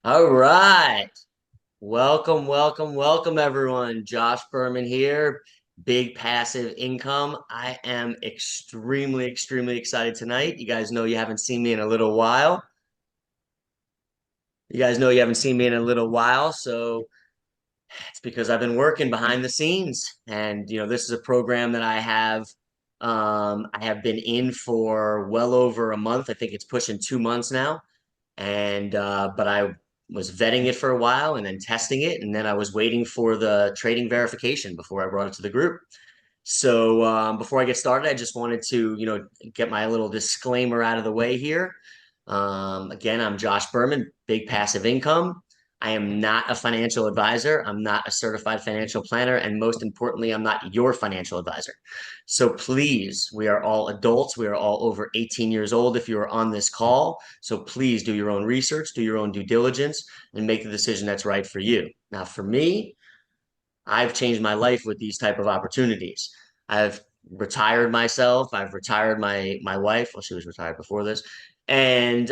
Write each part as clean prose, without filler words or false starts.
All right. Welcome, welcome, welcome, everyone. Josh Berman here, Big Passive Income. I am extremely, extremely excited tonight. You guys know you haven't seen me in a little while. You guys know you haven't seen me in a little while. So it's because I've been working behind the scenes. And, this is a program that I have been in for well over a month. I think it's pushing 2 months now. But I was vetting it for a while and then testing it, and then I was waiting for the trading verification before I brought it to the group. So before I get started, I just wanted to, get my little disclaimer out of the way here. Again, I'm Josh Berman, Big Passive Income. I am not a financial advisor. I'm not a certified financial planner. And most importantly, I'm not your financial advisor. So please, we are all adults. We are all over 18 years old if you are on this call. So please do your own research, do your own due diligence, and make the decision that's right for you. Now, for me, I've changed my life with these type of opportunities. I've retired myself. I've retired my wife. Well, she was retired before this, and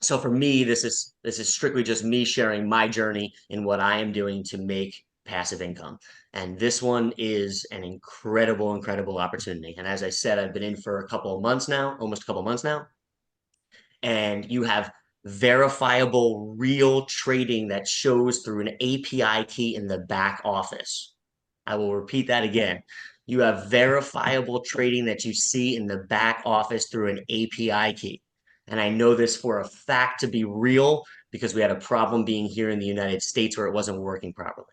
so for me, this is strictly just me sharing my journey in what I am doing to make passive income. And this one is an incredible, incredible opportunity. And as I said, I've been in for a couple of months now, almost a couple of months now, and you have verifiable real trading that shows through an API key in the back office. I will repeat that again. You have verifiable trading that you see in the back office through an API key. And I know this for a fact to be real because we had a problem being here in the United States where it wasn't working properly.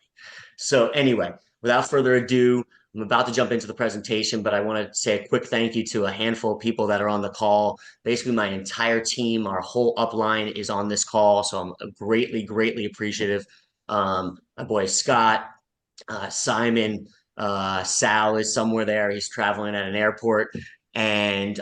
So, anyway, without further ado, I'm about to jump into the presentation, but I want to say a quick thank you to a handful of people that are on the call. Basically, my entire team, our whole upline is on this call. So I'm greatly, greatly appreciative. My boy Scott, Simon, Sal is somewhere there. He's traveling at an airport. And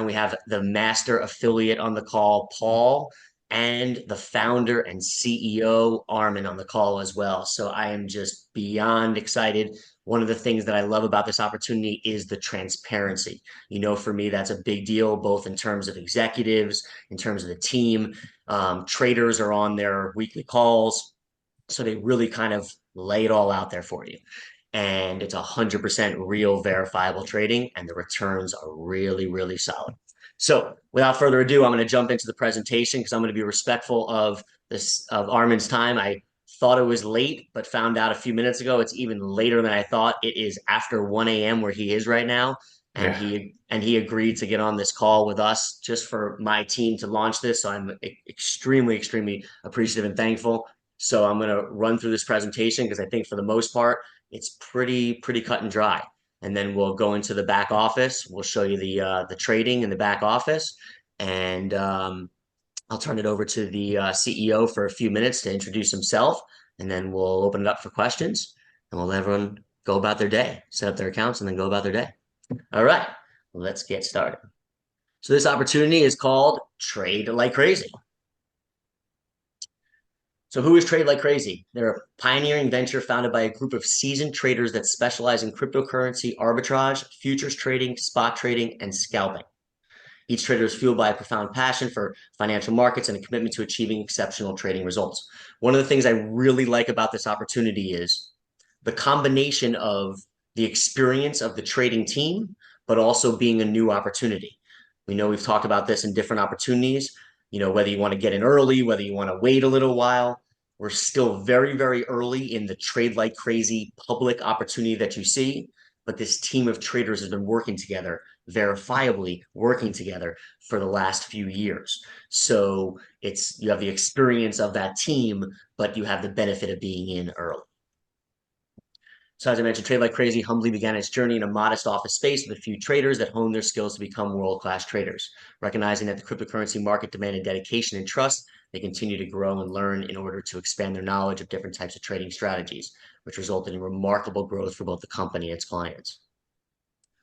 we have the master affiliate on the call, Paul, and the founder and CEO, Armin, on the call as well. So I am just beyond excited. One of the things that I love about this opportunity is the transparency. For me, that's a big deal, both in terms of executives, in terms of the team. Traders are on their weekly calls. So they really kind of lay it all out there for you. And it's 100% real verifiable trading, and the returns are really, really solid. So without further ado, I'm going to jump into the presentation because I'm going to be respectful of Armin's time. I thought it was late, but found out a few minutes ago it's even later than I thought. It is after 1 a.m. where he is right now. And Yeah. he agreed to get on this call with us just for my team to launch this. So I'm extremely, extremely appreciative and thankful. So I'm going to run through this presentation because I think for the most part, it's pretty cut and dry. And then we'll go into the back office. We'll show you the trading in the back office, and I'll turn it over to the CEO for a few minutes to introduce himself, and then we'll open it up for questions, and we'll let everyone go about their day, set up their accounts, and then go about their day. All right, let's get started. So this opportunity is called Trade Like Crazy. So who is Trade Like Crazy? They're a pioneering venture founded by a group of seasoned traders that specialize in cryptocurrency arbitrage, futures trading, spot trading, and scalping. Each trader is fueled by a profound passion for financial markets and a commitment to achieving exceptional trading results. One of the things I really like about this opportunity is the combination of the experience of the trading team, but also being a new opportunity. We know we've talked about this in different opportunities, whether you want to get in early, whether you want to wait a little while. We're still very, very early in the trade like crazy public opportunity that you see, but this team of traders has been working together, verifiably working together for the last few years. So you have the experience of that team, but you have the benefit of being in early. So as I mentioned, Trade Like Crazy humbly began its journey in a modest office space with a few traders that honed their skills to become world-class traders. Recognizing that the cryptocurrency market demanded dedication and trust, they continued to grow and learn in order to expand their knowledge of different types of trading strategies, which resulted in remarkable growth for both the company and its clients.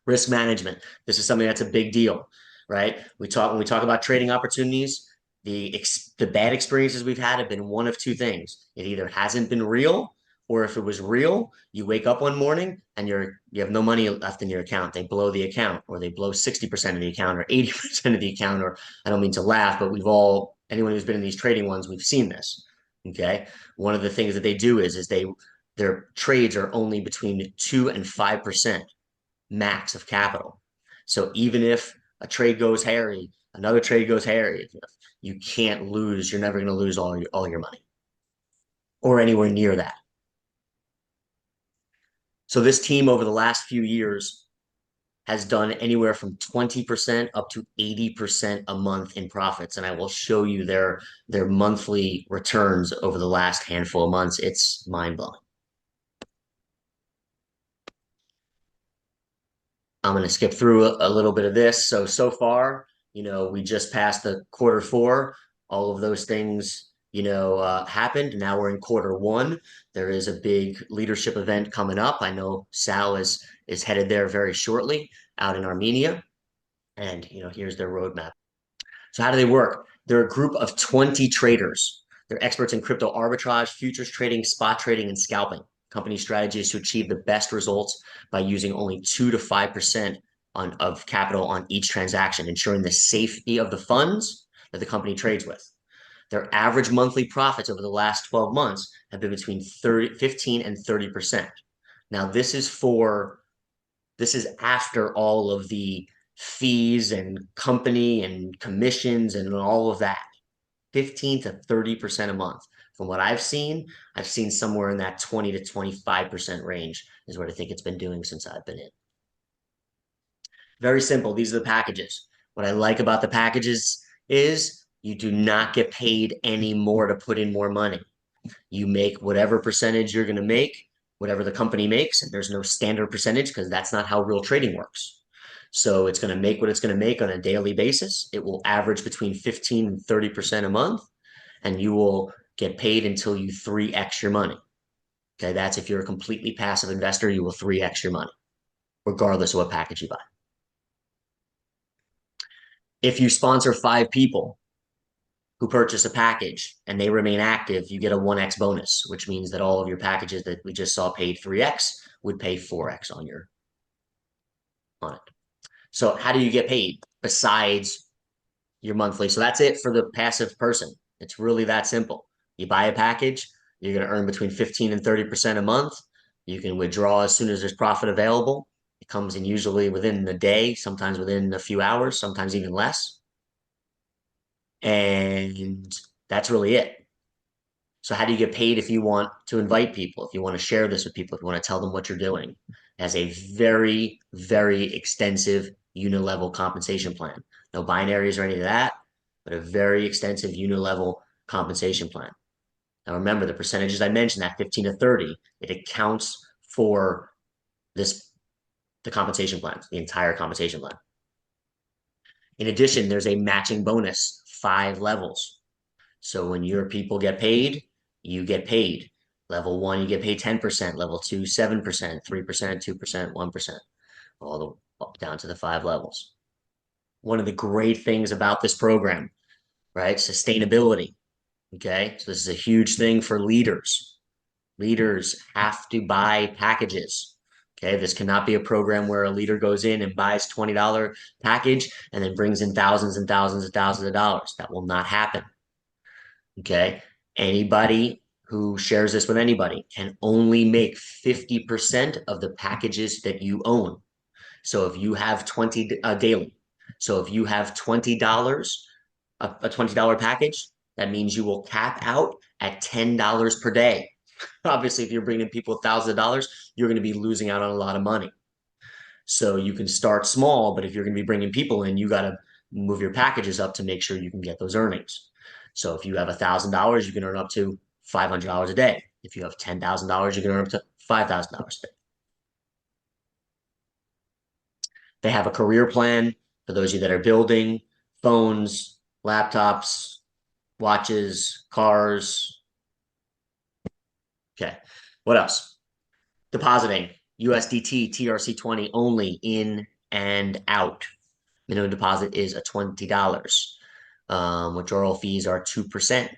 Risk management. This is something that's a big deal, right? When we talk about trading opportunities, the bad experiences we've had have been one of two things. It either hasn't been real, or if it was real, you wake up one morning and you have no money left in your account. They blow the account, or they blow 60% of the account, or 80% of the account. Or I don't mean to laugh, but we've all anyone who's been in these trading ones, we've seen this. Okay. One of the things that they do is their trades are only between 2 and 5% max of capital. So even if a trade goes hairy, another trade goes hairy, you can't lose. You're never going to lose all your money or anywhere near that. So this team over the last few years has done anywhere from 20% up to 80% a month in profits. And I will show you their monthly returns over the last handful of months. It's mind blowing. I'm going to skip through a little bit of this. So far, we just passed the quarter 4. All of those things, happened. Now we're in quarter 1. There is a big leadership event coming up. I know Sal is headed there very shortly out in Armenia. And, here's their roadmap. So how do they work? They're a group of 20 traders. They're experts in crypto arbitrage, futures trading, spot trading, and scalping. Company strategy is to achieve the best results by using only 2 to 5% of capital on each transaction, ensuring the safety of the funds that the company trades with. Their average monthly profits over the last 12 months have been between 15 and 30%. Now, this is after all of the fees and company and commissions and all of that. 15 to 30% a month. From what I've seen somewhere in that 20 to 25% range is what I think it's been doing since I've been in. Very simple. These are the packages. What I like about the packages is you do not get paid any more to put in more money. You make whatever percentage you're going to make, whatever the company makes, and there's no standard percentage because that's not how real trading works. So it's going to make what it's going to make on a daily basis. It will average between 15 and 30% a month, and you will get paid until you 3x your money. Okay, that's if you're a completely passive investor, you will 3x your money, regardless of what package you buy. If you sponsor 5 people who purchase a package and they remain active, you get a 1x bonus, which means that all of your packages that we just saw paid 3x would pay 4x on it. So how do you get paid besides your monthly? So that's it for the passive person. It's really that simple. You buy a package, you're going to earn between 15 and 30% a month. You can withdraw as soon as there's profit available. It comes in usually within the day, sometimes within a few hours, sometimes even less. And that's really it. So how do you get paid if you want to invite people, if you want to share this with people, if you want to tell them what you're doing? It has a very, very extensive unilevel compensation plan. No binaries or any of that, but a very extensive unilevel compensation plan. Now remember the percentages I mentioned, that 15 to 30, it accounts for the compensation plan, the entire compensation plan. In addition, there's a matching bonus, 5 levels. So when your people get paid, you get paid. Level 1, you get paid 10%, level 2, 7%, 3%, 2%, 1%, all the up down to the 5 levels. One of the great things about this program, right? Sustainability. Okay. So this is a huge thing for leaders. Leaders have to buy packages. Okay. This cannot be a program where a leader goes in and buys $20 package and then brings in thousands and thousands and thousands of dollars. That will not happen. Okay. Anybody who shares this with anybody can only make 50% of the packages that you own. So if you have 20 daily, so if you have $20, a $20 package, that means you will cap out at $10 per day. Obviously, if you're bringing people thousands of dollars, you're going to be losing out on a lot of money. So you can start small, but if you're going to be bringing people in, you got to move your packages up to make sure you can get those earnings. So if you have $1,000, you can earn up to $500 a day. If you have $10,000, you can earn up to $5,000 a day. They have a career plan for those of you that are building phones, laptops, watches, cars. Okay. What else? Depositing USDT, TRC20 only in and out. Minimum deposit is a $20. Withdrawal fees are 2%.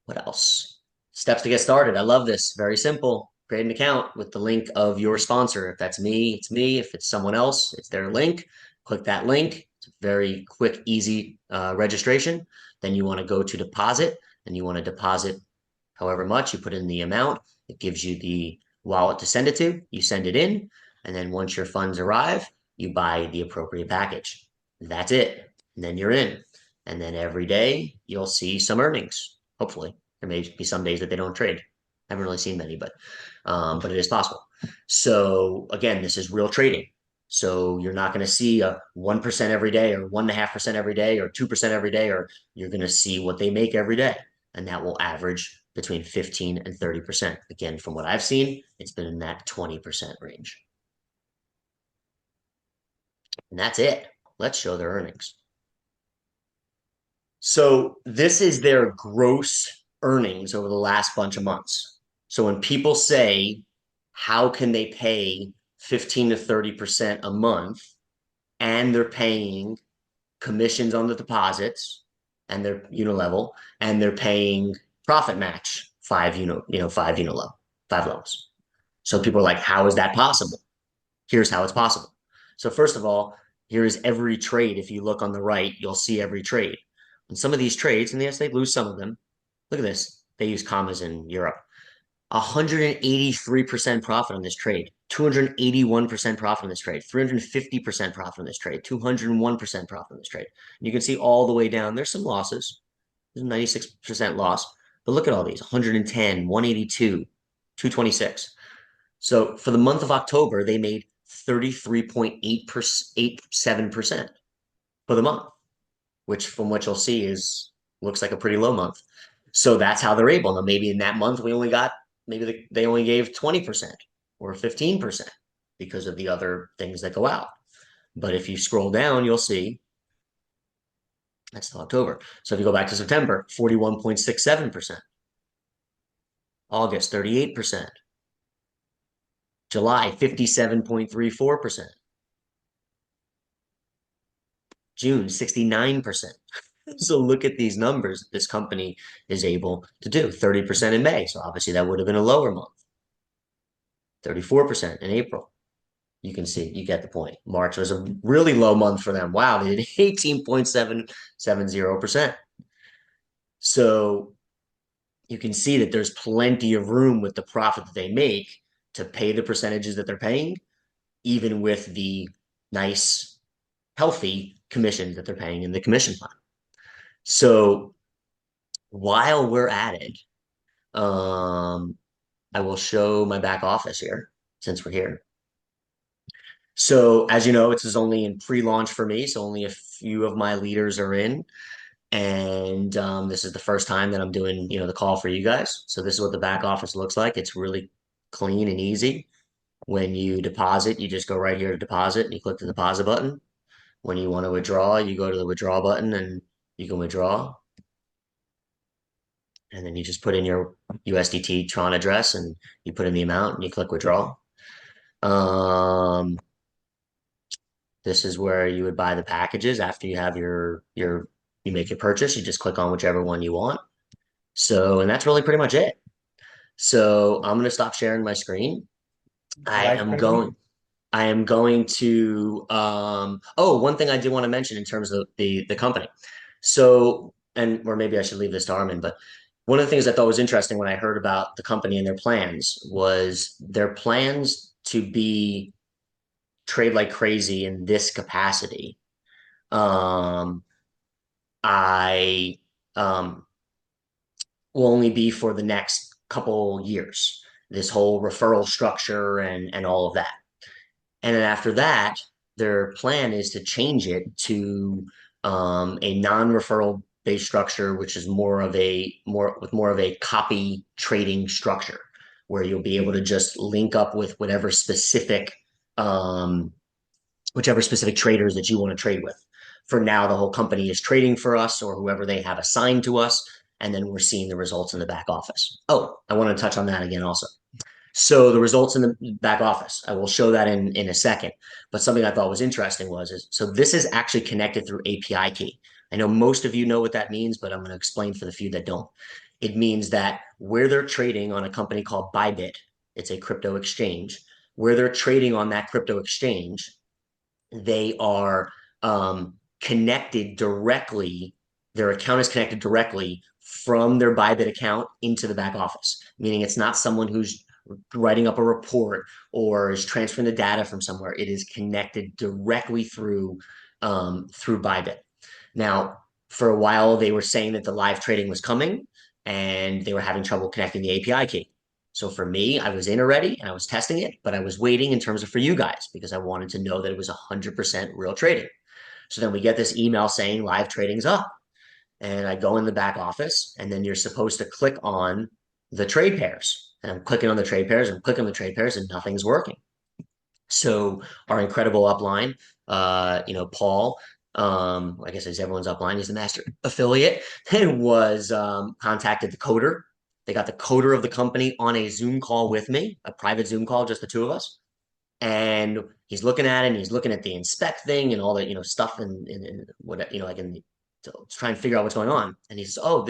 What else? Steps to get started. I love this. Very simple. Create an account with the link of your sponsor. If that's me, it's me. If it's someone else, it's their link. Click that link. It's a very quick, easy registration. Then you want to go to deposit, and you want to deposit however much. You put in the amount. It gives you the wallet to send it to. You send it in, and then once your funds arrive, you buy the appropriate package. That's it. And then you're in. And then every day you'll see some earnings. Hopefully, there may be some days that they don't trade. I haven't really seen many, but it is possible. So again, this is real trading. So you're not going to see a 1% every day or 1.5% every day or 2% every day, or you're going to see what they make every day. And that will average between 15 and 30%. Again, from what I've seen, it's been in that 20% range. And that's it. Let's show their earnings. So this is their gross earnings over the last bunch of months. So when people say, how can they pay 15 to 30% a month and they're paying commissions on the deposits and they're unilevel and they're paying profit match five loans. So people are like, how is that possible? Here's how it's possible. So first of all, here is every trade. If you look on the right, you'll see every trade. And some of these trades, and yes, they lose some of them. Look at this. They use commas in Europe. 183% profit on this trade, 281% profit on this trade, 350% profit on this trade, 201% profit on this trade. And you can see all the way down, there's some losses. There's a 96% loss. But look at all these 110, 182, 226. So for the month of October, they made 33.887% for the month, which from what you'll see is looks like a pretty low month. So that's how they're able. Now, maybe in that month, maybe they only gave 20% or 15% because of the other things that go out. But if you scroll down, you'll see that's still October. So if you go back to September, 41.67%. August, 38%. July, 57.34%. June, 69%. So look at these numbers this company is able to do. 30% in May. So obviously that would have been a lower month. 34% in April. You can see, you get the point. March was a really low month for them. Wow, they did 18.770%. So you can see that there's plenty of room with the profit that they make to pay the percentages that they're paying, even with the nice, healthy commissions that they're paying in the commission plan. So while we're at it, I will show my back office here since we're here. So as you know, it's only in pre-launch for me, so only a few of my leaders are in, and this is the first time that I'm doing, the call for you guys. So this is what the back office looks like. It's really clean and easy. When you deposit, you just go right here to deposit, and you click the deposit button. When you want to withdraw, you go to the withdraw button, and you can withdraw. And then you just put in your USDT Tron address, and you put in the amount, and you click withdraw. This is where you would buy the packages after you have you make your purchase. You just click on whichever one you want. So, and that's really pretty much it. So I'm going to stop sharing my screen. I am going to one thing I do want to mention in terms of the company. So, and or maybe I should leave this to Armin, but one of the things I thought was interesting when I heard about the company and their plans was their plans to be trade like crazy in this capacity. Um, I will only be for the next couple years, this whole referral structure and all of that. And then after that, their plan is to change it to a non-referral based structure, which is more of a copy trading structure, where you'll be able to just link up with um, whichever specific traders that you want to trade with. For now, the whole company is trading for us or whoever they have assigned to us, and then we're seeing the results in the back office. Oh, I want to touch on that again also. So the results in the back office, I will show that in a second. But something I thought was interesting so this is actually connected through API key. I know most of you know what that means, but I'm going to explain for the few that don't. It means that where they're trading on a company called Bybit, it's a crypto exchange, where they're trading on that crypto exchange, they are connected directly, their account is connected directly from their Bybit account into the back office, meaning it's not someone who's writing up a report or is transferring the data from somewhere. It is connected directly through Bybit. Now, for a while, they were saying that the live trading was coming and they were having trouble connecting the API key. So for me, I was in already and I was testing it, but I was waiting in terms of for you guys because I wanted to know that it was 100% real trading. So then we get this email saying live trading's up. And I go in the back office, and then you're supposed to click on the trade pairs. And I'm clicking on the trade pairs and clicking on the trade pairs, and nothing's working. So our incredible upline, Paul, I guess it's everyone's upline. He's the master affiliate, and was contacted the coder. They got the coder of the company on a Zoom call with me, a private Zoom call, just the two of us. And he's looking at it, and he's looking at the inspect thing and all the stuff and what like to try and figure out what's going on. And he says, "Oh,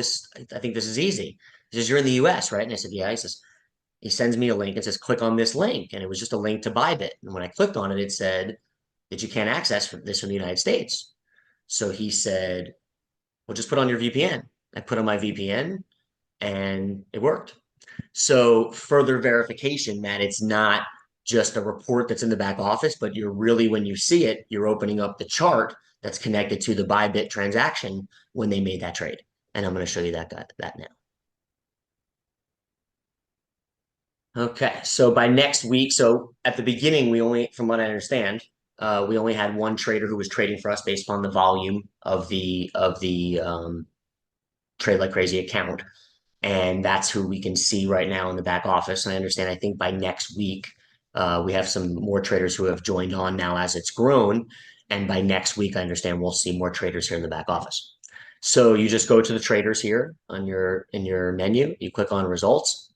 I think this is easy." He says, "You're in the U.S., right?" And I said, "Yeah." He says, he sends me a link and says, click on this link. And it was just a link to Bybit. And when I clicked on it, it said that you can't access this from the United States. So he said, well, just put on your VPN. I put on my VPN and it worked. So further verification that it's not just a report that's in the back office, but you're really, when you see it, you're opening up the chart that's connected to the Bybit transaction when they made that trade. And I'm going to show you that now. Okay, so by next week, so at the beginning, we only, from what I understand, we only had one trader who was trading for us based on the volume of the Trade Like Crazy account, and that's who we can see right now in the back office. And I understand, I think by next week, we have some more traders who have joined on now as it's grown, and by next week, I understand we'll see more traders here in the back office. So you just go to the traders here on in your menu, you click on results.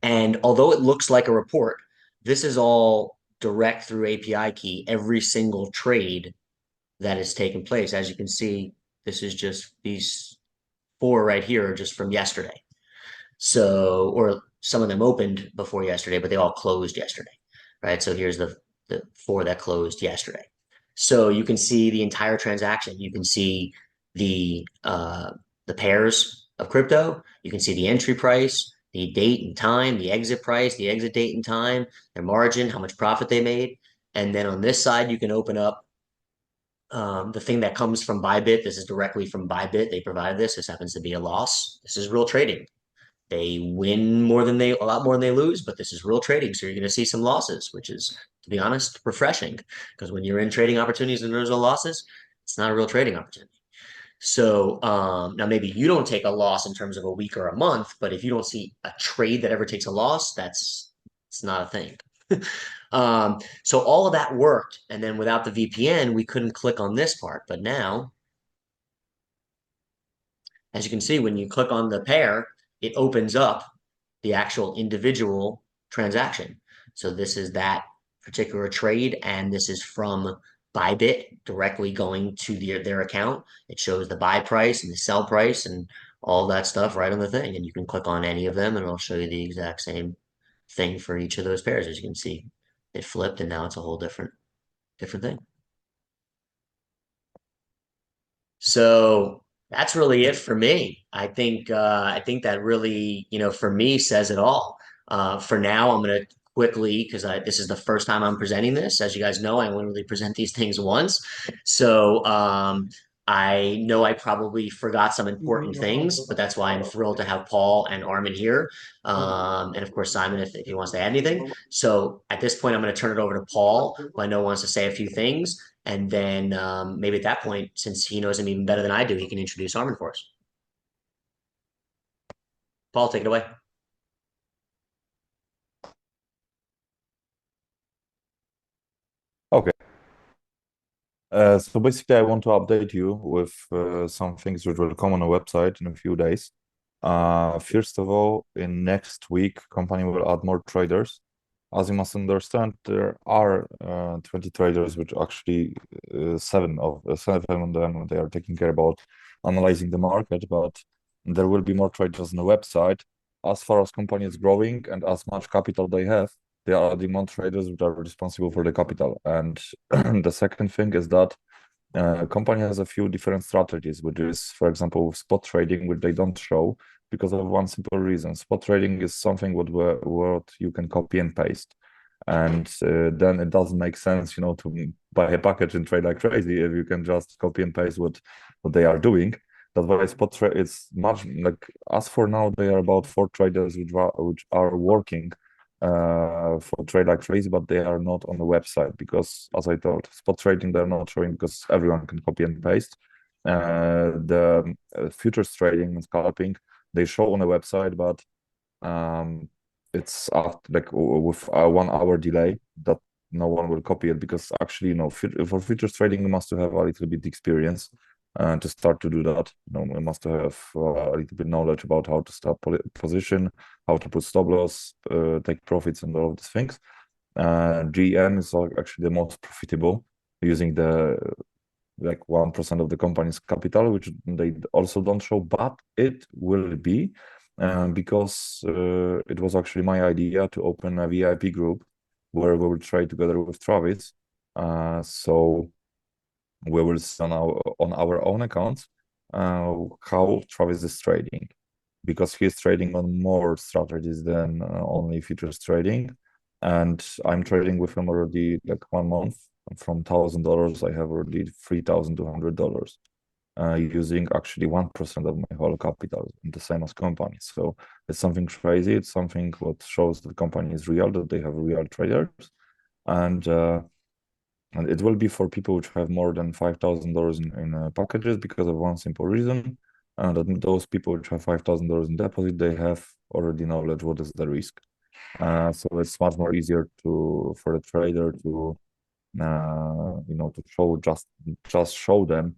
And although it looks like a report, this is all direct through API key, every single trade that has taken place. As you can see, this is just these four right here are just from yesterday. So, or some of them opened before yesterday, but they all closed yesterday, right? So here's the four that closed yesterday. So you can see the entire transaction. You can see the pairs of crypto. You can see the entry price, the date and time, the exit price, the exit date and time, their margin, how much profit they made. And then on this side, you can open up the thing that comes from Bybit. This is directly from Bybit. They provide this. This happens to be a loss. This is real trading. They win a lot more than they lose, but this is real trading. So you're going to see some losses, which is, to be honest, refreshing. Because when you're in trading opportunities and there's no losses, it's not a real trading opportunity. So now maybe you don't take a loss in terms of a week or a month, but if you don't see a trade that ever takes a loss, it's not a thing. So all of that worked. And then without the VPN, we couldn't click on this part. But now, as you can see, when you click on the pair, it opens up the actual individual transaction. So this is that particular trade, and this is from Bybit directly going to their account. It shows the buy price and the sell price and all that stuff right on the thing. And you can click on any of them and it'll show you the exact same thing for each of those pairs. As you can see, it flipped and now it's a whole different thing. So that's really it for me. I think that really, for me says it all. For now, I'm gonna quickly, because this is the first time I'm presenting this. As you guys know, I only really present these things once. So I know I probably forgot some important things, but that's why I'm thrilled to have Paul and Armin here. And of course, Simon, if he wants to add anything. So at this point, I'm going to turn it over to Paul, who I know wants to say a few things. And then maybe at that point, since he knows him even better than I do, he can introduce Armin for us. Paul, take it away. Okay. So basically, I want to update you with some things which will come on the website in a few days. First of all, in next week, company will add more traders. As you must understand, there are 20 traders, which actually seven of them they are taking care about analyzing the market, but there will be more traders on the website. As far as company is growing and as much capital they have, they are adding more traders which are responsible for the capital. And the second thing is that Company has a few different strategies, which is, for example, spot trading, which they don't show because of one simple reason. Spot trading is something what you can copy and paste, and then it doesn't make sense, to buy a package and trade like crazy if you can just copy and paste what they are doing. That's why spot trade it's much like as for now they are about four traders which are working for trade like crazy, but they are not on the website because, as I told, spot trading they're not showing because everyone can copy and paste. The futures trading and scalping they show on the website, but it's like with a 1 hour delay that no one will copy it because actually, for futures trading, you must have a little bit experience to start to do that. We must have a little bit knowledge about how to start position, how to put stop loss, take profits, and all of these things. GM is actually the most profitable using the like 1% of the company's capital, which they also don't show, but it will be because it was actually my idea to open a VIP group where we will trade together with Travis. So we will see on our own accounts how Travis is trading because he's trading on more strategies than only futures trading. And I'm trading with him already like 1 month. From $1,000, I have already $3,200 using actually 1% of my whole capital, the same as company. So it's something crazy. It's something what shows that the company is real, that they have real traders. And it will be for people which have more than $5,000 in packages because of one simple reason. That those people which have $5,000 in deposit, they have already knowledge what is the risk. So it's much more easier for the trader to to just show them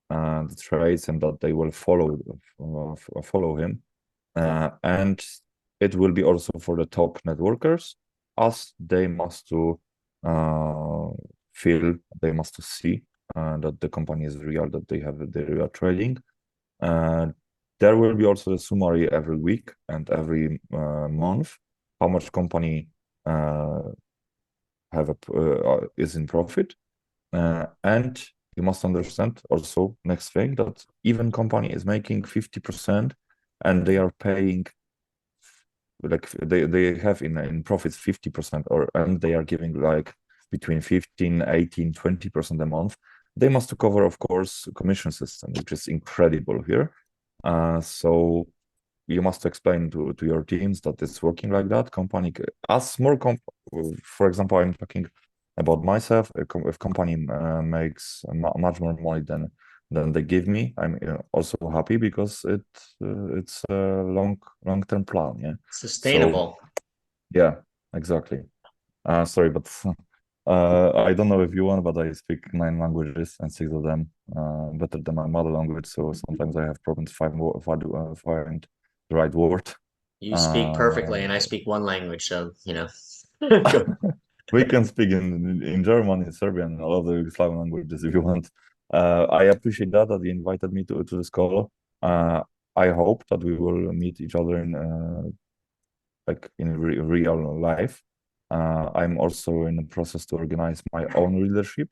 the trades and that they will follow him. And it will be also for the top networkers, as they must to uh, feel, they must to see that the company is real, that they have the real trading. Uh, there will be also a summary every week and every month, how much company uh, is in profit. And you must understand also next thing that even company is making 50% and they are paying like they have in profits 50% and they are giving like between 15, 18, 20% a month. They must cover, of course, commission system, which is incredible here. So you must explain to your teams that it's working like that. Company as more for example, I'm talking about myself. If company makes much more money than they give me, I'm also happy because it's a long-term plan. Yeah. So Sustainable. yeah, exactly. Sorry, but I don't know if you want, but I speak 9 languages and six of them better than my mother language. So sometimes I have problems find the right word. You speak perfectly, Uh, and I speak one language, so Go. we can speak in German, in Serbian, and all of the Yugoslavian languages if you want. I appreciate that you invited me to this call. I hope that we will meet each other in like in real life. I'm also in the process to organize my own leadership.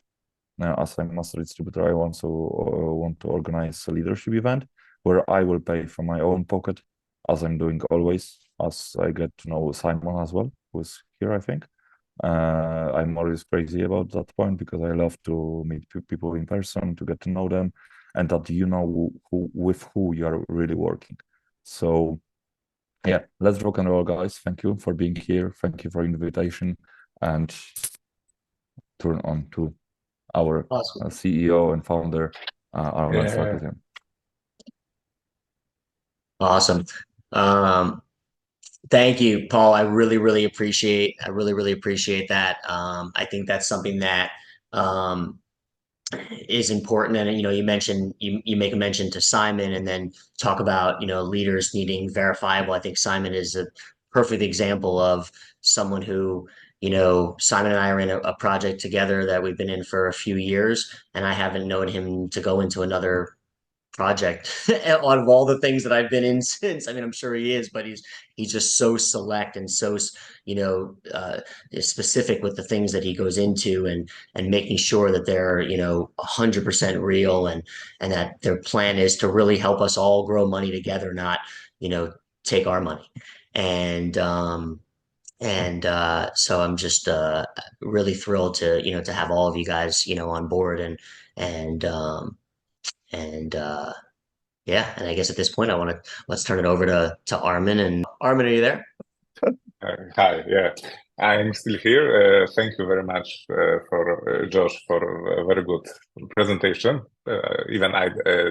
As a master distributor, I also want to organize a leadership event where I will pay from my own pocket, as I'm doing always, as I get to know Simon as well, who's here, I think. I'm always crazy about that point because I love to meet people in person, to get to know them, and that you know with who you are really working. So yeah, let's rock and roll, guys. Thank you for being here. Thank you for invitation, and turn on to our Awesome. CEO and founder, Armen Yeah, Sarkisian. Awesome. Um, Thank you, Paul. I really appreciate that. I think that's something that um, is important. And you mentioned you make a mention to Simon, and then talk about leaders needing verifiable. I think Simon is a perfect example of someone who Simon and I are in a project together that we've been in for a few years, and I haven't known him to go into another project out of all the things that I've been in since. I mean, I'm sure he is, but he's just so select and so you know specific with the things that he goes into and making sure that they're 100% real and that their plan is to really help us all grow money together, not take our money. And so I'm just really thrilled to have all of you guys on board and and yeah, and I guess at this point let's turn it over to Armin. And Armin, are you there? Hi, yeah, I'm still here. Thank you very much for Josh for a very good presentation. Even I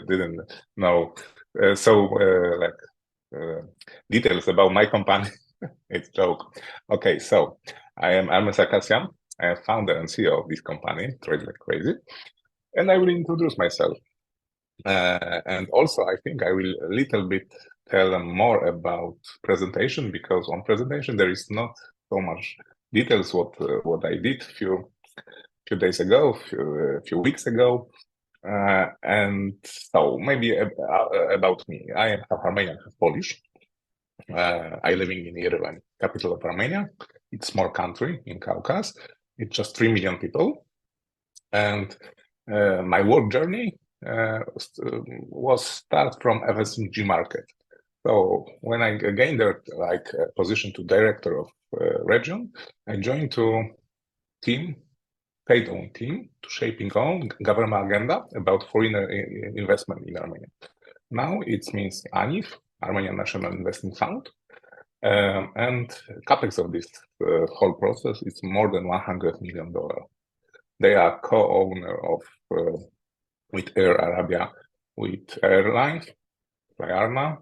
didn't know like details about my company. It's joke. Okay, so I am Armin Sarkisian. I am founder and CEO of this company, Trade Like Crazy, and I will introduce myself. And also, I think I will a little bit tell them more about presentation, because on presentation there is not so much details what I did few days ago, few weeks ago, and so maybe about me. I am half Armenian, half Polish. I living in Yerevan, capital of Armenia. It's small country in Caucasus. It's just 3 million people, and my work journey was start from FMCG market. So when I gained a position to director of region, I joined to team, paid own team, to shaping own government agenda about foreign investment in Armenia. Now it means ANIF, Armenian National Investment Fund, and capex of this whole process is more than $100 million. They are co-owner of with Air Arabia, with airlines, Flyarna.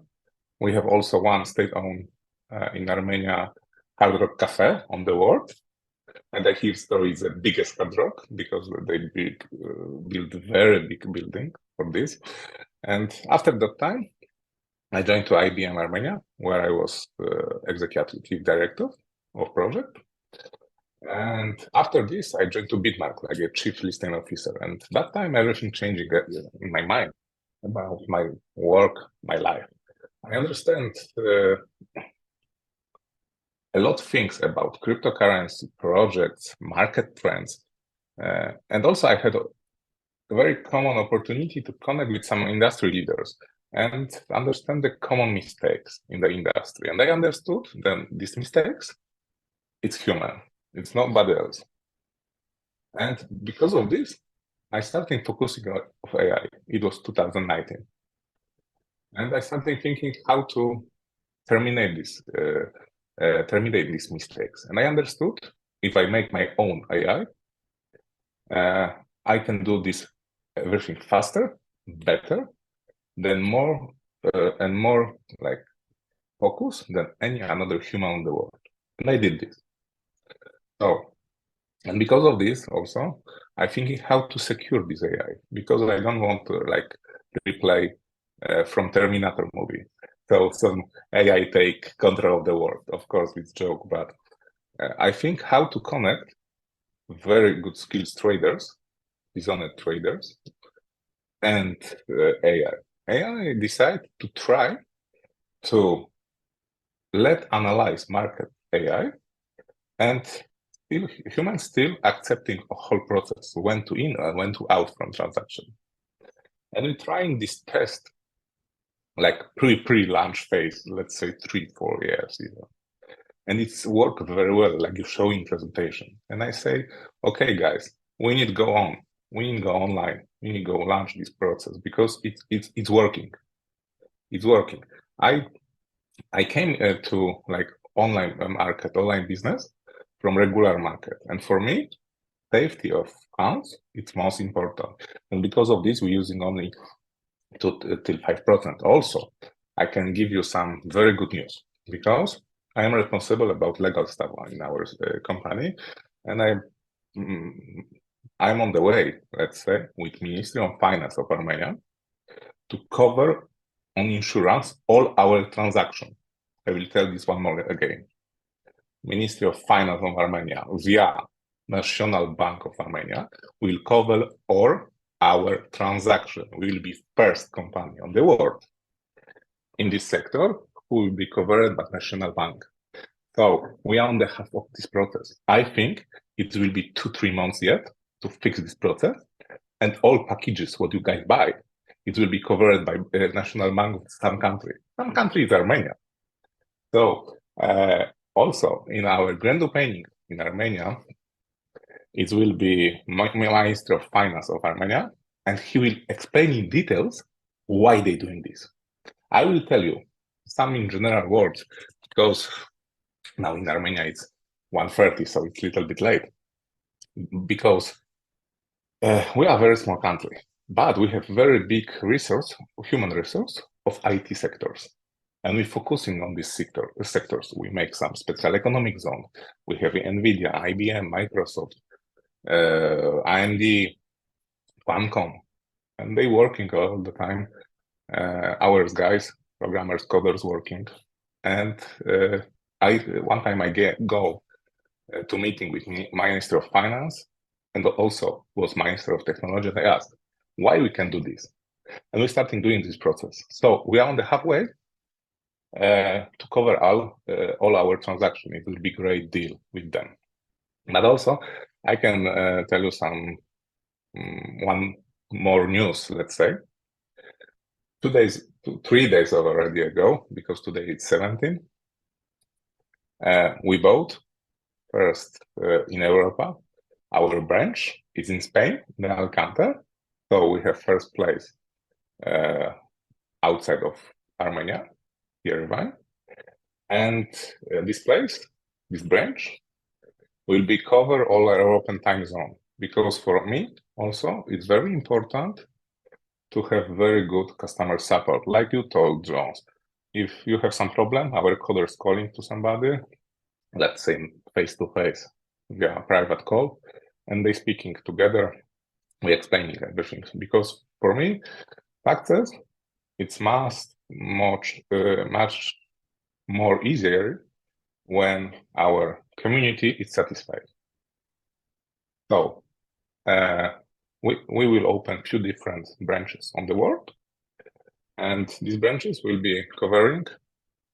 We have also one state-owned in Armenia, Hard Rock Cafe on the world. And I hear story is the biggest Hard Rock because they build very big building for this. And after that time, I joined to IBM Armenia, where I was executive director of project. And after this, I joined to Bitmark, like a chief listing officer. And that time, everything changing in my mind about my work, my life. I understand a lot of things about cryptocurrency projects, market trends. And also I had a very common opportunity to connect with some industry leaders and understand the common mistakes in the industry. And I understood that these mistakes, it's human. It's nobody else. And because of this, I started focusing on AI. It was 2019. And I started thinking how to terminate these mistakes. And I understood if I make my own AI, I can do this everything faster, better, than more and more like focus than any another human in the world. And I did this. So, and because of this also, I thinking how to secure this AI, because I don't want to like replay from Terminator movie. So some AI take control of the world. Of course, it's joke, but I think how to connect very good skills traders, dishonest traders, and AI. AI decide to try to let analyze market AI, and still, humans still accepting a whole process, when to in and when to out from transaction. And we're trying this test like pre-launch phase, let's say 3-4 years, and it's worked very well, like you show in presentation. And I say, okay, guys, we need to go on. We need to go online. We need to go launch this process because it's working. It's working. I came to like online market, online business from regular market, and for me, safety of funds it's most important. And because of this, we're using only till 5%. Also, I can give you some very good news because I am responsible about legal stuff in our company, and I'm on the way, let's say, with Ministry of Finance of Armenia to cover on insurance all our transactions. I will tell this one more again. Ministry of Finance of Armenia via National Bank of Armenia will cover all our transaction will be first company on the world in this sector who will be covered by National Bank. So we are on the half of this process. I think it will be 2-3 months yet to fix this process, and all packages what you guys buy, it will be covered by National Bank of some country. Some country is Armenia. So also in our grand opening in Armenia, it will be Minister of Finance of Armenia, and he will explain in details why they're doing this. I will tell you some in general words, because now in Armenia it's 1:30, so it's a little bit late. Because we are a very small country, but we have very big resource, human resource of IT sectors. And we're focusing on these sectors. We make some special economic zone. We have NVIDIA, IBM, Microsoft, AMD, Qualcomm, and they working all the time. Our guys, programmers, coders working. And one time I go to meeting with Minister of Finance and also was Minister of Technology. And I asked why we can do this. And we're starting doing this process. So we are on the halfway to cover all our transactions. It will be a great deal with them. But also, I can tell you some one more news, let's say. 3 days already ago, because today it's 17, we bought first in Europa. Our branch is in Spain, in Alicante. So we have first place outside of Armenia, Yerevan. And this branch, will be cover all European time zone. Because for me, also, it's very important to have very good customer support. Like you told, Jones, if you have some problem, our coder is calling to somebody, let's say face-to-face via private call, and they speaking together, we explaining everything. Because for me, taxes, it's much more easier when our community is satisfied. So we will open few different branches on the world, and these branches will be covering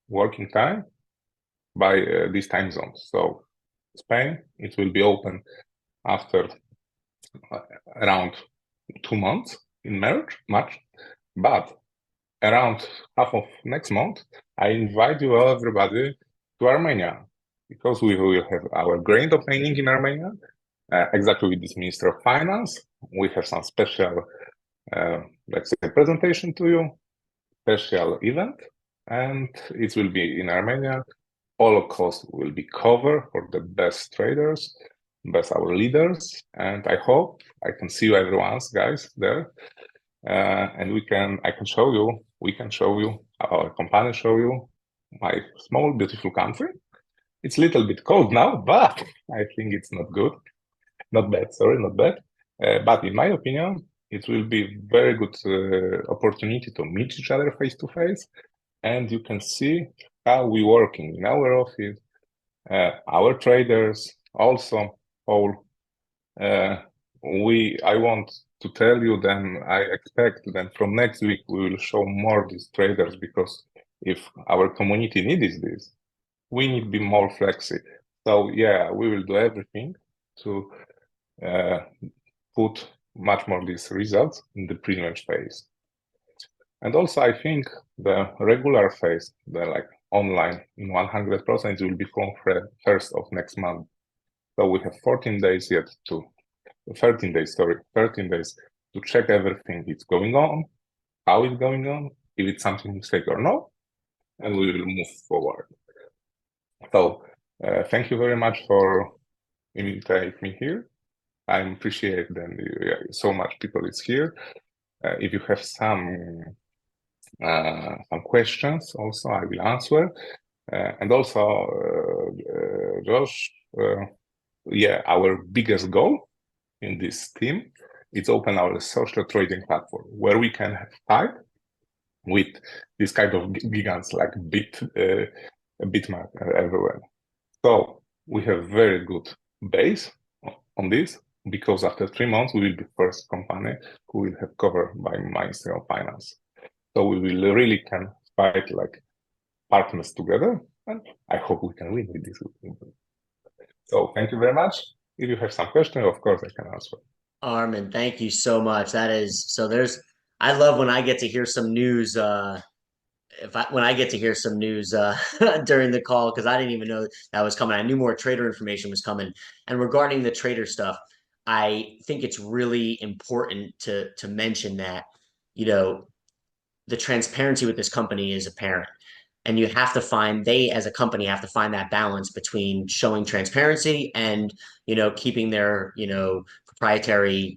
working time by these time zones. So Spain, it will be open after around 2 months in March, but around half of next month, I invite you all, everybody, to Armenia, because we will have our grand opening in Armenia, exactly with this Minister of Finance. We have some special, let's say, presentation to you, special event, and it will be in Armenia. All costs will be covered for the best traders, best our leaders, and I hope I can see you everyone, guys, there. And we can show you, our company show you my small, beautiful country. It's a little bit cold now, but I think it's not bad. But in my opinion, it will be very good opportunity to meet each other face to face, and you can see how we working in our office, our traders, also all. I want to tell you then I expect that from next week we will show more these traders, because if our community needs this, we need to be more flexible. So yeah, we will do everything to put much more these results in the premium phase. And also I think the regular phase, the like online in 100% will be from 1st of next month. So we have 13 days to check everything that's going on, how it's going on, if it's something mistake or no, and we will move forward. So thank you very much for inviting me here. I appreciate that so much people is here. If you have some questions, also I will answer. And also, Josh, our biggest goal in this team is open our social trading platform where we can fight with this kind of giants like Bitmark everywhere. So we have very good base on this. because after 3 months, we will be first company who will have covered by Ministry of Finance. So we will really can fight like partners together, and I hope we can win with this. So thank you very much. If you have some questions, of course, I can answer. Armin, thank you so much. That is so I love when I get to hear some news when I get to hear some news during the call because I didn't even know that was coming. I knew more trader information was coming. And regarding the trader stuff, I think it's really important to mention that, you know, the transparency with this company is apparent. And you have to find they as a company have to find that balance between showing transparency and, keeping their, proprietary,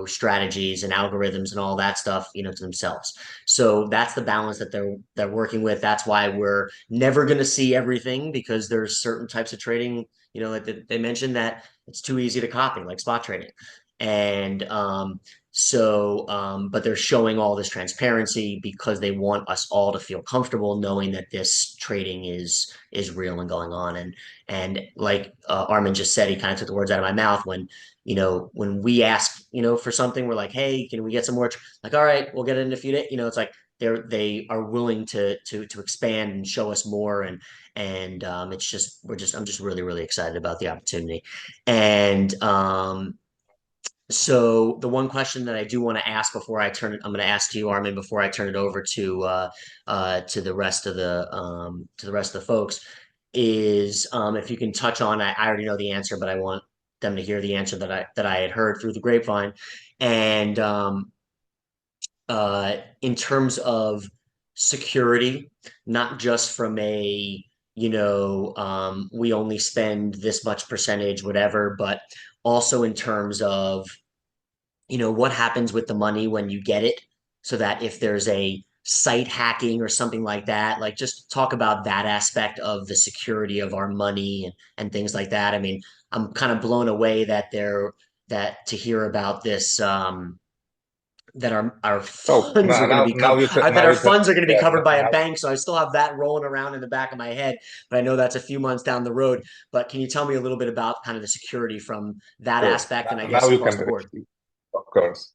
strategies and algorithms and all that stuff, to themselves. So that's the balance that they're working with. That's why we're never going to see everything because there's certain types of trading, like they mentioned that it's too easy to copy, like spot trading. And but they're showing all this transparency because they want us all to feel comfortable knowing that this trading is real and going on. And like Armin just said, he kind of took the words out of my mouth when we ask, for something, we're like, hey, can we get some more? Like, all right, we'll get it in a few days. It's like they are willing to expand and show us more. And I'm just really, really excited about the opportunity. And so the one question that I do want to ask before I'm going to ask you, Armin, before I turn it over to the rest of the folks, is if you can touch on. I already know the answer, but I want them to hear the answer that I had heard through the grapevine, and in terms of security, not just from we only spend this much percentage, whatever, but also in terms of what happens with the money when you get it, so that if there's a site hacking or something like that, like just talk about that aspect of the security of our money and things like that. I mean, I'm kind of blown away that to hear about this, that our So funds are going to be covered, that our funds are going to be yeah, covered by a bank. So I still have that rolling around in the back of my head, but I know that's a few months down the road. But can you tell me a little bit about kind of the security from that sure. aspect, and I Now guess you across can, the board? of course.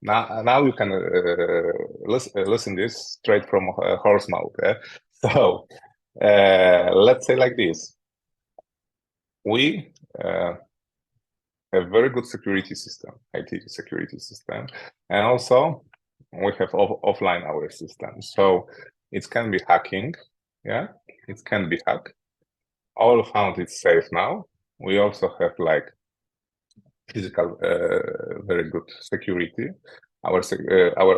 Now you can listen this straight from horse mouth. So let's say like this: we have very good security system, IT security system, and also we have offline our system. So it can be hacking, yeah, it can be hacked. All found it's safe now. We also have like physical, very good security. Our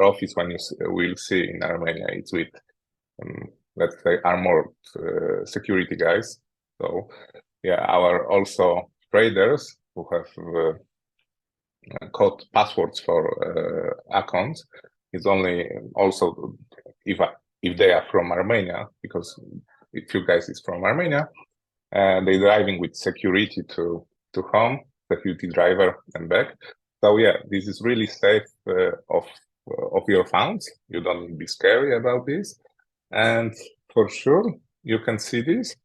office, when you will see in Armenia, it's with let's say armored security guys. So yeah, our also traders who have code passwords for accounts is only also if they are from Armenia, because if you guys is from Armenia, and they're driving with security to home, security driver and back. So yeah, this is really safe of your funds. You don't need to be scary about this, and for sure you can see this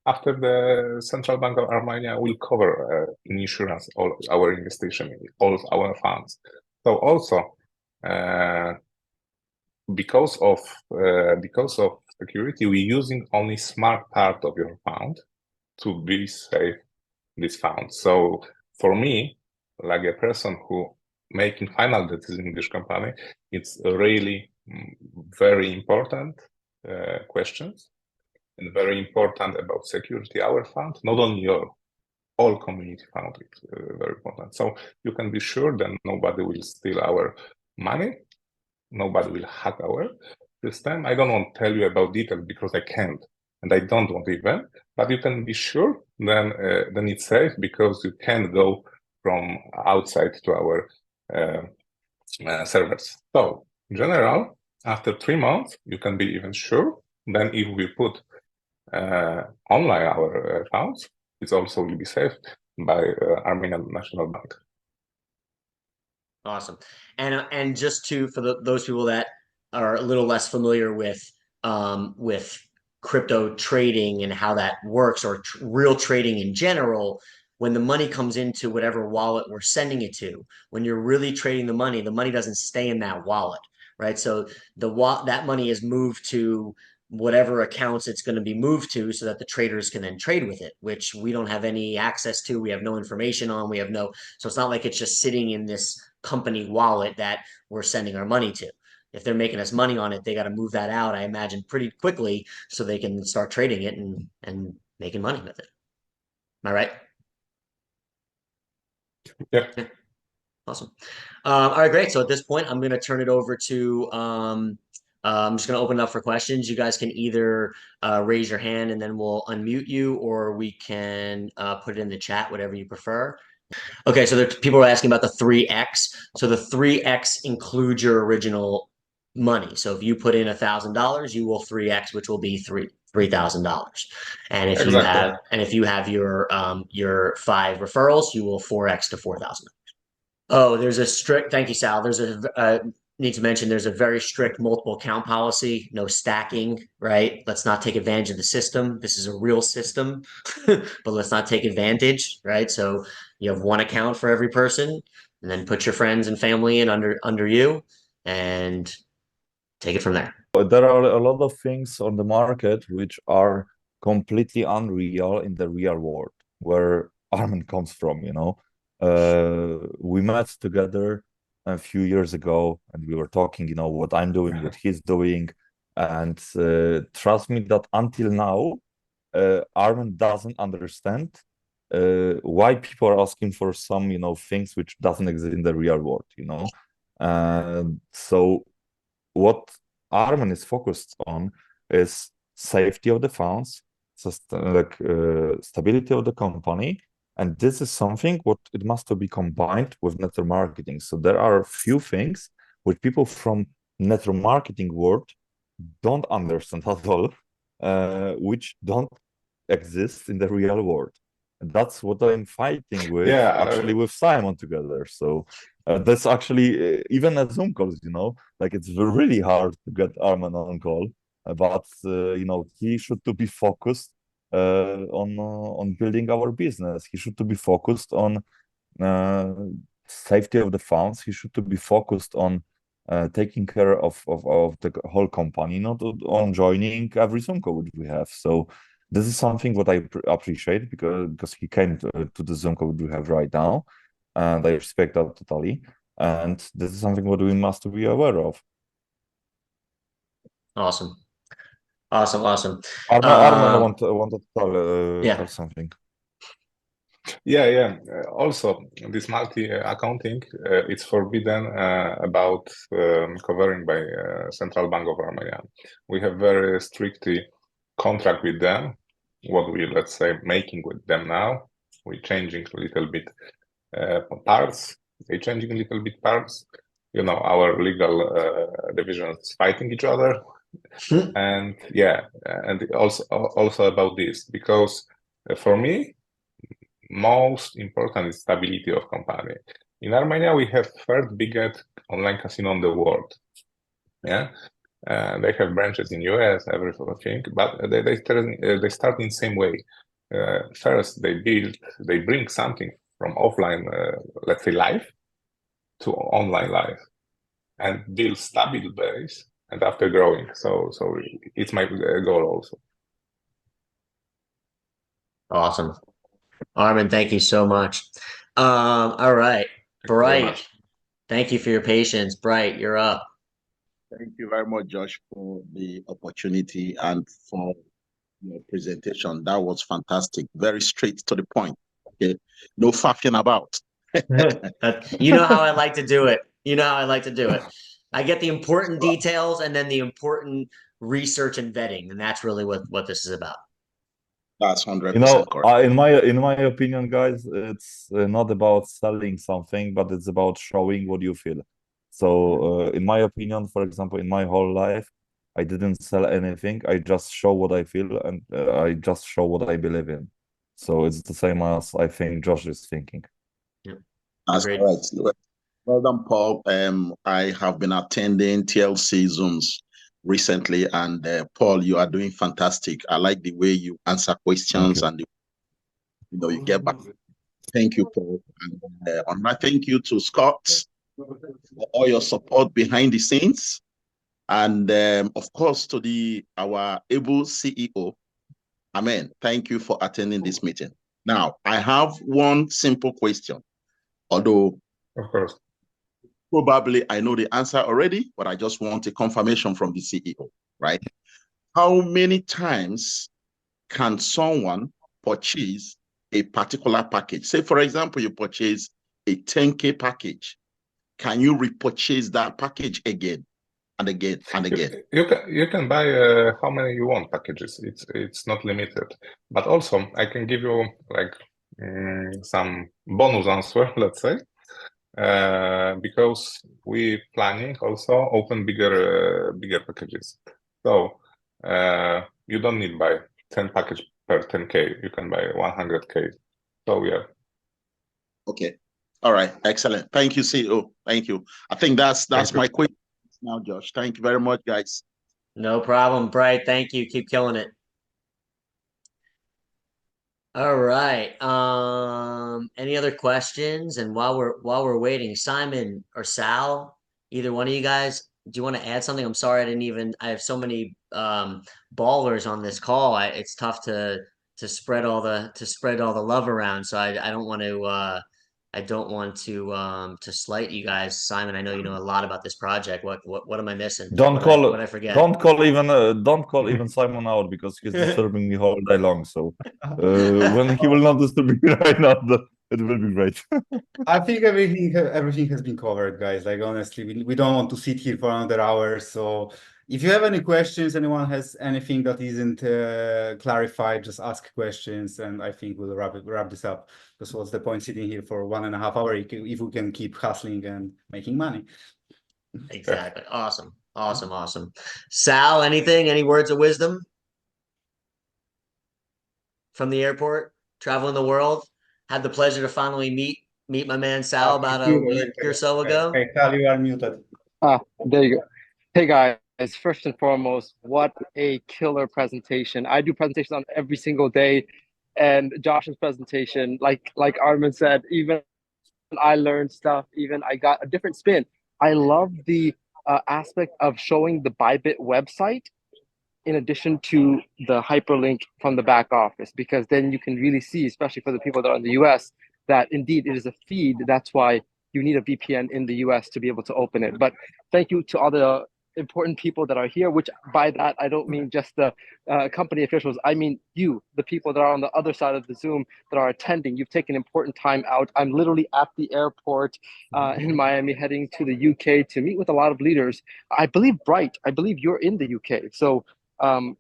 after the Central Bank of Armenia will cover in insurance all our investigation, all of our funds. So also because of security, we're using only smart part of your fund to be safe this fund. So for me, like a person who making final decision in this company, it's really very important questions and very important about security. Our fund, not only your all community fund, it's very important. So you can be sure that nobody will steal our money. Nobody will hack our system. I don't want to tell you about details because I can't, and I don't want even. But you can be sure then it's safe because you can't go from outside to our servers. So in general, after 3 months, you can be even sure. Then if we put online our accounts, it also will be safe by Armenian National Bank. Awesome. And just for those people that are a little less familiar with crypto trading and how that works, or real trading in general, when the money comes into whatever wallet we're sending it to, when you're really trading the money doesn't stay in that wallet, right? So that money is moved to whatever accounts it's going to be moved to so that the traders can then trade with it, which we don't have any access to. We have no information on. So it's not like it's just sitting in this company wallet that we're sending our money to. If they're making us money on it, they got to move that out, I imagine, pretty quickly so they can start trading it and making money with it. Am I right? Yeah. Awesome. All right, great. So at this point, I'm going to turn it over to I'm just going to open it up for questions. You guys can either raise your hand and then we'll unmute you, or we can put it in the chat, whatever you prefer. Okay, so people are asking about the 3x. So the 3x includes your original money. So if you put in $1,000, you will 3x, which will be $3,000. And if you have your 5 referrals, you will 4x to $4,000. Oh, thank you, Sal. Need to mention there's a very strict multiple account policy, no stacking, right? Let's not take advantage of the system. This is a real system, but let's not take advantage, right? So you have one account for every person, and then put your friends and family in under you and take it from there. There are a lot of things on the market which are completely unreal in the real world, where Armen comes from, you know. We met together a few years ago and we were talking, you know, what I'm doing, what he's doing. And trust me that until now, Armen doesn't understand why people are asking for some, you know, things which doesn't exist in the real world, you know. So what Armen is focused on is safety of the funds, stability of the company. And this is something what it must be combined with network marketing. So there are a few things which people from network marketing world don't understand at all, which don't exist in the real world. And that's what I'm fighting with, actually, with Simon together. So that's actually, even at Zoom calls, you know, like it's really hard to get Armen on call, but, you know, he should to be focused on building our business. He should to be focused on safety of the funds. He should to be focused on taking care of the whole company, not on joining every Zoom call which we have. So this is something what I appreciate because he came to the Zoom call we have right now, and I respect that totally. And this is something what we must be aware of. Awesome. Armen, I want to tell something. Yeah. Also, this multi-accounting, it's forbidden about covering by Central Bank of Armenia. We have very strictly contract with them. What we, let's say, making with them now, we're changing a little bit parts. They're changing a little bit parts. You know, our legal divisions fighting each other. And yeah, and also about this, because for me, most important is stability of company. In Armenia, we have third biggest online casino in the world. Yeah, they have branches in US, everything, but they start in same way. First, they bring something from offline, let's say, life to online life, and build stable base, and after growing. So it's my goal also. Awesome. Armen, thank you so much. All right, Bright, thank you for your patience. Bright, you're up. Thank you very much, Josh, for the opportunity and for your presentation. That was fantastic. Very straight to the point. Okay, no faffing about. You know how I like to do it. I get the important details and then the important research and vetting, and that's really what this is about. That's 100% You know, correct. in my opinion, guys, it's not about selling something, but it's about showing what you feel. So, in my opinion, for example, in my whole life, I didn't sell anything. I just show what I feel, and I just show what I believe in. So it's the same as I think Josh is thinking. Yeah. That's correct. Well done, Paul. I have been attending TLC Zooms recently, and Paul, you are doing fantastic. I like the way you answer questions and you get back Thank you, Paul. And my thank you to Scott for all your support behind the scenes. And of course, to our able CEO. Amen. Thank you for attending this meeting. Now, I have one simple question, although Of course. probably I know the answer already, but I just want a confirmation from the CEO, right? How many times can someone purchase a particular package? Say, for example, you purchase a 10K package. Can you repurchase that package again and again and again? You can buy how many you want packages. It's not limited. But also, I can give you like some bonus answer, let's say, because we planning also open bigger packages. So you don't need buy 10 package per 10K. You can buy 100K. So yeah. Okay. All right. Excellent. Thank you, CEO. Thank you. I think that's my question now, Josh. Thank you very much, guys. No problem, Bright. Thank you. Keep killing it. All right. Any other questions? And while we're waiting, Simon or Sal, either one of you guys, do you want to add something? I'm sorry, I have so many ballers on this call. It's tough to spread all the love around. So I don't want to slight you guys. Simon, I know you know a lot about this project. What am I missing? Don't What I forget? Don't call even Simon out because he's disturbing me all day long. So when he will not disturb me right now, it will be great. I think everything has been covered, guys. Like honestly, we don't want to sit here for another hour. So if you have any questions, anyone has anything that isn't clarified, just ask questions, and I think we'll wrap this up. Because what's the point sitting here for 1.5 hours if we can keep hustling and making money? Exactly. Awesome. Sal, anything? Any words of wisdom from the airport? Traveling the world? Had the pleasure to finally meet my man Sal about a week or so ago. Hey, Sal, you are muted. There you go. Hey guys, first and foremost, what a killer presentation. I do presentations on every single day, and Josh's presentation, like Armin said, even I learned stuff, even I got a different spin. I love the aspect of showing the Bybit website in addition to the hyperlink from the back office, because then you can really see, especially for the people that are in the US, that indeed it is a feed. That's why you need a VPN in the US to be able to open it. But thank you to all the important people that are here, which by that, I don't mean just the company officials. I mean you, the people that are on the other side of the Zoom that are attending. You've taken important time out. I'm literally at the airport in Miami heading to the UK to meet with a lot of leaders. I believe, Bright, I believe you're in the UK. So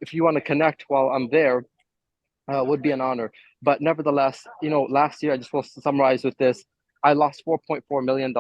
if you want to connect while I'm there, would be an honor. But nevertheless, last year, I just want to summarize with this. I lost $4.4 million,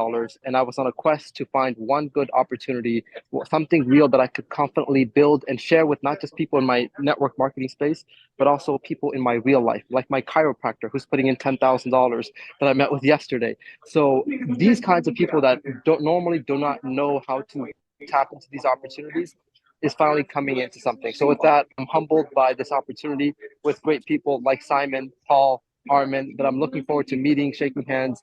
and I was on a quest to find one good opportunity, something real that I could confidently build and share with not just people in my network marketing space, but also people in my real life, like my chiropractor who's putting in $10,000 that I met with yesterday. So these kinds of people that normally do not know how to tap into these opportunities is finally coming into something. So with that, I'm humbled by this opportunity with great people like Simon, Paul, Armin, that I'm looking forward to meeting, shaking hands,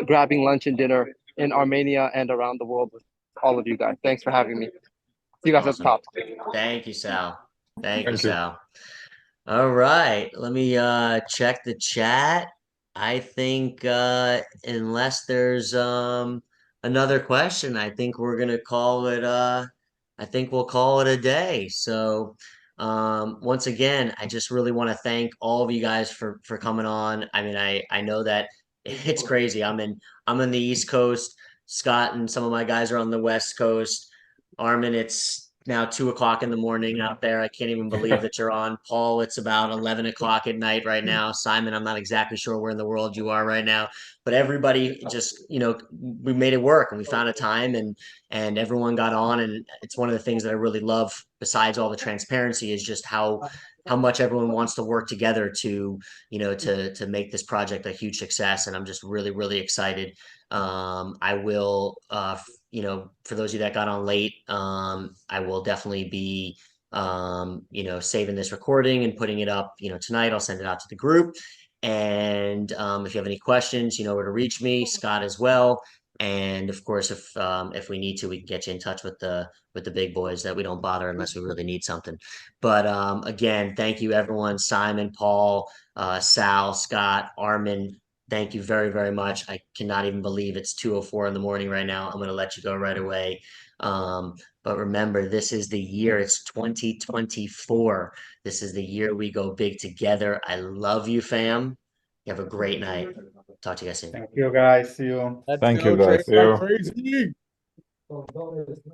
grabbing lunch and dinner in Armenia and around the world with all of you guys. Thanks for having me. See you guys at the top. Thank you, Sal. Thank you, Sal. All right. Let me check the chat. I think unless there's another question, I think we're gonna call it I think we'll call it a day. So once again, I just really want to thank all of you guys for coming on. I mean, I know that it's crazy. I'm in the East Coast. Scott and some of my guys are on the West Coast. Armin, it's now 2 o'clock in the morning out there. I can't even believe that you're on. Paul, it's about 11 o'clock at night right now. Simon, I'm not exactly sure where in the world you are right now, but everybody just, we made it work and we found a time and everyone got on. And it's one of the things that I really love, besides all the transparency, is just how much everyone wants to work together to make this project a huge success. And I'm just really, really excited. I will, for those of you that got on late, I will definitely be, saving this recording and putting it up, tonight. I'll send it out to the group. And if you have any questions, you know where to reach me, Scott as well. And of course, if we need to, we can get you in touch with the big boys that we don't bother unless we really need something. But again, thank you everyone, Simon, Paul, Sal, Scott, Armin. Thank you very, very much. I cannot even believe it's 2:04 in the morning right now. I'm going to let you go right away. But remember, this is the year, it's 2024. This is the year we go big together. I love you, fam. You have a great night. Talk to you guys soon. Thank you, guys. See you. Thank you, go, guys. Trey. See you. Crazy.